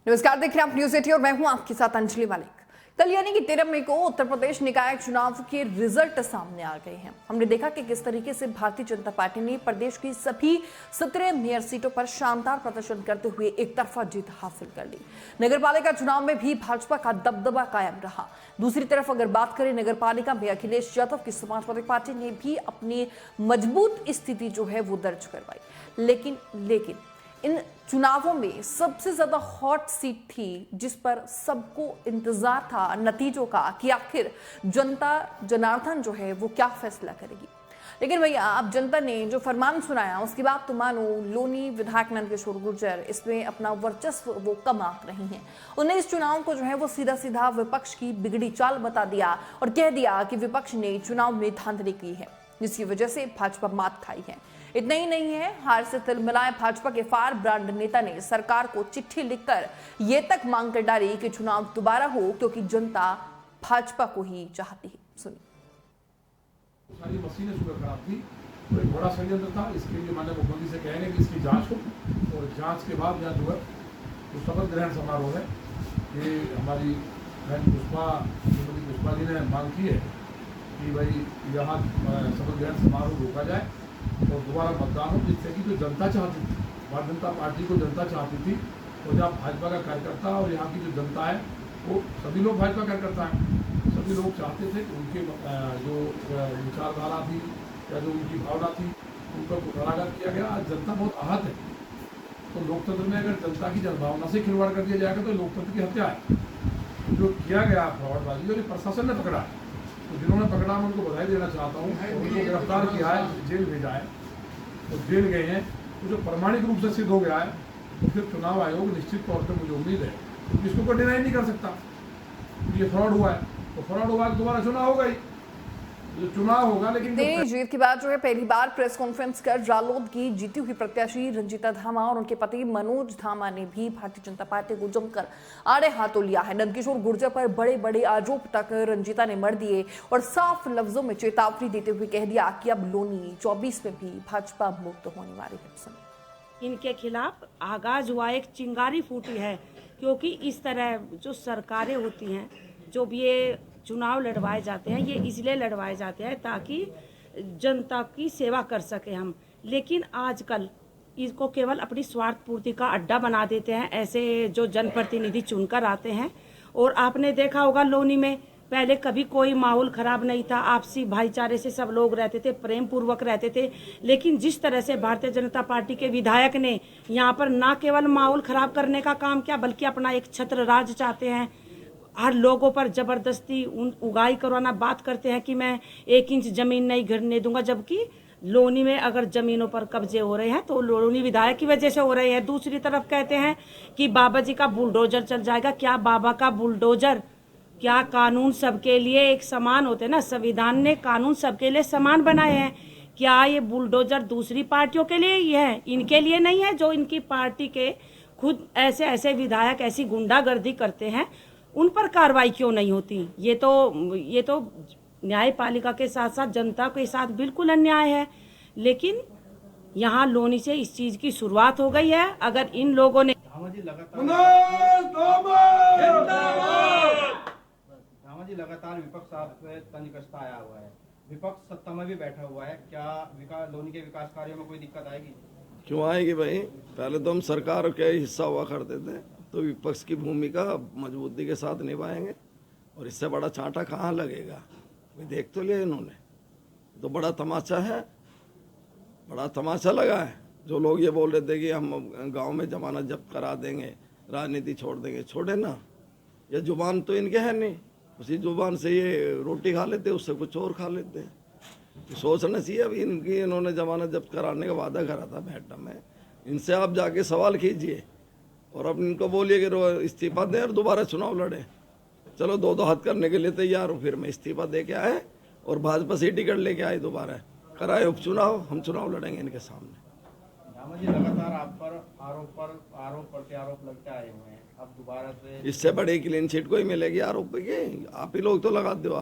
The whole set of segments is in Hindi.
नमस्कार, देख रहे हैं आप न्यूज 18 और मैं हूं आपके साथ अंजलि मालिक। कल यानी कि 13 मई को उत्तर प्रदेश निकाय चुनाव के रिजल्ट सामने आ गए हैं। हमने देखा कि किस तरीके से भारतीय जनता पार्टी ने प्रदेश की सभी 17 मेयर सीटों पर शानदार प्रदर्शन करते हुए एक तरफा जीत हासिल कर ली। नगरपालिका चुनाव में भी भाजपा का दबदबा कायम रहा। दूसरी तरफ अगर बात करें नगरपालिका में अखिलेश यादव की समाजवादी पार्टी ने भी अपनी मजबूत स्थिति जो है वो दर्ज करवाई। लेकिन इन चुनावों में सबसे ज्यादा हॉट सीट थी जिस पर सबको इंतजार था नतीजों का कि आखिर जनता जनार्दन जो है वो क्या फैसला करेगी। लेकिन भैया अब जनता ने जो फरमान सुनाया उसकी बात तो मानो लोनी विधायक नंदकिशोर गुर्जर इसमें अपना वर्चस्व वो कम आंक रही हैं। उन्हें इस चुनाव को जो है वो सीधा सीधा विपक्ष की बिगड़ी चाल बता दिया और कह दिया कि विपक्ष ने चुनाव में धांधली की है जिसकी वजह से भाजपा मात खाई है। इतना ही नहीं है, हार से तिलमिलाए भाजपा के फायर ब्रांड नेता ने सरकार को चिट्ठी लिखकर ये तक मांग कर डाली कि चुनाव दोबारा हो क्योंकि जनता भाजपा को ही चाहती है। सुनिए। सारी मशीनें सुबह खराब थी तो एक बड़ा षड्यंत्र था। इसके लिए माननीय मुख्यमंत्री से कहेंगे कि इसकी जांच हो और जांच के बाद यहाँ जो है तो शपथ ग्रहण समारोह है। ये हमारी बहन पुष्पा जी ने मांग की है कि भाई यहाँ शपथ ग्रहण समारोह रोका जाए और दोबारा मतदान हो, जिससे कि जो जनता चाहती थी, भारतीय जनता पार्टी को जनता चाहती थी और जहाँ भाजपा का कार्यकर्ता और यहाँ की जो जनता है वो सभी लोग भाजपा कार्यकर्ता हैं। सभी लोग चाहते थे कि उनके जो विचारधारा थी या जो उनकी भावना थी उन पर पुनरागत किया गया। आज जनता बहुत आहत है। तो लोकतंत्र में अगर जनता की जनभावना से खिलवाड़ कर दिया जाएगा तो लोकतंत्र की हत्या है। जो किया गया फ्रॉडबाजी और प्रशासन ने पकड़ा, तो जिन्होंने पकड़ा मैं उनको बधाई देना चाहता हूँ। उनको गिरफ्तार किया है, जेल भेजा है तो जेल गए हैं। तो जो प्रमाणिक रूप से सिद्ध हो गया है तो फिर चुनाव आयोग निश्चित तौर पर मुझे उम्मीद है इसको कोई डिनाई नहीं कर सकता ये फ्रॉड हुआ है। तो फ्रॉड हुआ दोबारा चुनाव होगा ही, जो चुनाव होगा। लेकिन जीत के बाद जो है पहली बार प्रेस कॉन्फ्रेंस कर रालोद की जीती हुई प्रत्याशी रंजीता धामा और उनके पति मनोज धामा ने भी भारतीय जनता पार्टी को जमकर आड़े हाथों लिया है। नंदकिशोर गुर्जर पर बड़े बड़े आरोप तक रंजीता ने मढ़ दिए और साफ लफ्जों में चेतावनी देते हुए कह दिया कि अब लोनी 24 में भी भाजपा मुक्त होने वाली है। इनके खिलाफ आगाज हुआ एक चिंगारी फूटी है, क्योंकि इस तरह जो सरकारें होती हैं, जो भी ये चुनाव लड़वाए जाते हैं, ये इसलिए लड़वाए जाते हैं ताकि जनता की सेवा कर सके हम। लेकिन आजकल इसको केवल अपनी स्वार्थ पूर्ति का अड्डा बना देते हैं ऐसे जो जनप्रतिनिधि चुनकर आते हैं। और आपने देखा होगा लोनी में पहले कभी कोई माहौल खराब नहीं था, आपसी भाईचारे से सब लोग रहते थे, प्रेम पूर्वक रहते थे। लेकिन जिस तरह से भारतीय जनता पार्टी के विधायक ने यहाँ पर न केवल माहौल खराब करने का काम किया बल्कि अपना एक छत्र राज चाहते हैं। हर लोगों पर जबरदस्ती उगाई करवाना, बात करते हैं कि मैं 1 इंच जमीन नहीं गिरने दूंगा, जबकि लोनी में अगर जमीनों पर कब्जे हो रहे हैं तो लोनी विधायक की वजह से हो रहे हैं। दूसरी तरफ कहते हैं कि बाबा जी का बुलडोजर चल जाएगा। क्या बाबा का बुलडोजर? क्या कानून सबके लिए एक समान होते हैं ना? संविधान ने कानून सबके लिए समान बनाए हैं। क्या ये बुलडोजर दूसरी पार्टियों के लिए ही है, इनके लिए नहीं है? जो इनकी पार्टी के खुद ऐसे विधायक ऐसी गुंडागर्दी करते हैं उन पर कार्रवाई क्यों नहीं होती? ये तो न्यायपालिका के साथ साथ जनता के साथ बिल्कुल अन्याय है। लेकिन यहाँ लोनी से इस चीज की शुरुआत हो गई है। अगर इन लोगों ने लगातार विपक्ष पे तंज कसता आया हुआ है, विपक्ष सत्ता में भी बैठा हुआ है, क्या लोनी के विकास कार्यों में कोई दिक्कत आएगी? क्यों आएगी भाई? पहले तो हम सरकार के हिस्सा हुआ करते थे, तो विपक्ष की भूमिका मजबूती के साथ निभाएंगे और इससे बड़ा चांटा कहाँ लगेगा? देख तो लिया इन्होंने, तो बड़ा तमाचा है, बड़ा तमाचा लगा है। जो लोग ये बोल रहे थे कि हम गांव में जमानत जब्त करा देंगे, राजनीति छोड़ देंगे, छोड़े ना। ये जुबान तो इनके है नहीं, उसी जुबान से ये रोटी खा लेते, उससे कुछ और खा लेते हैं। सोचना चाहिए। अभी इन्होंने जमानत जब्त कराने का वादा करा था बैठक में, इनसे आप जाके सवाल कीजिए और अब इनको बोलिए कि इस्तीफा दें और दोबारा चुनाव लड़े। चलो 2 हाथ करने के लिए तैयार हूँ, फिर मैं इस्तीफा दे के आए और भाजपा से टिकट लेके आए, दोबारा कराए उपचुनाव, हम चुनाव लड़ेंगे इनके सामने। जी लगातार आप पर आरोप प्रत्यारोप लगते आए हुए हैं, अब दोबारा से इससे बड़ी क्लीन चिट कोई मिलेगी आरोप की? आप ही लोग तो लगा दो।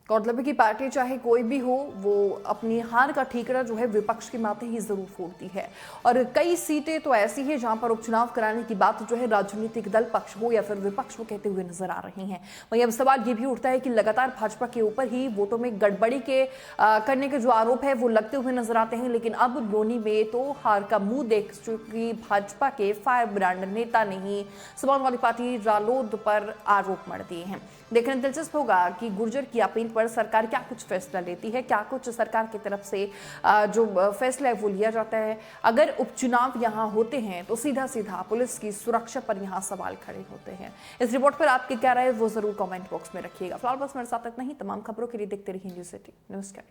गौरतलब है कि पार्टी चाहे कोई भी हो, वो अपनी हार का ठीकरा जो है विपक्ष के माथे ही जरूर फोड़ती है। और कई सीटें तो ऐसी है जहां पर उपचुनाव कराने की बात जो है राजनीतिक दल पक्ष हो या फिर विपक्ष हो कहते हुए नजर आ रही हैं। वहीं अब सवाल ये भी उठता है कि लगातार भाजपा के ऊपर ही वोटों में गड़बड़ी के करने के जो आरोप है वो लगते हुए नजर आते हैं। लेकिन अब लोनी में तो हार का मुंह देख चुकी भाजपा के फायर ब्रांड नेता ने ही समाजवादी पार्टी रालोद पर आरोप मढ़ दिए हैं। देखना दिलचस्प होगा कि गुर्जर की अपील पर सरकार क्या कुछ फैसला लेती है, क्या कुछ सरकार की तरफ से जो फैसला है वो लिया जाता है। अगर उपचुनाव यहाँ होते हैं तो सीधा सीधा पुलिस की सुरक्षा पर यहाँ सवाल खड़े होते हैं। इस रिपोर्ट पर आपकी क्या राय है वो जरूर कमेंट बॉक्स में रखिएगा। फिलहाल बस मेरे साथ इतना ही। तमाम खबरों के लिए देखते रहिए न्यूज़ सिटी। नमस्कार।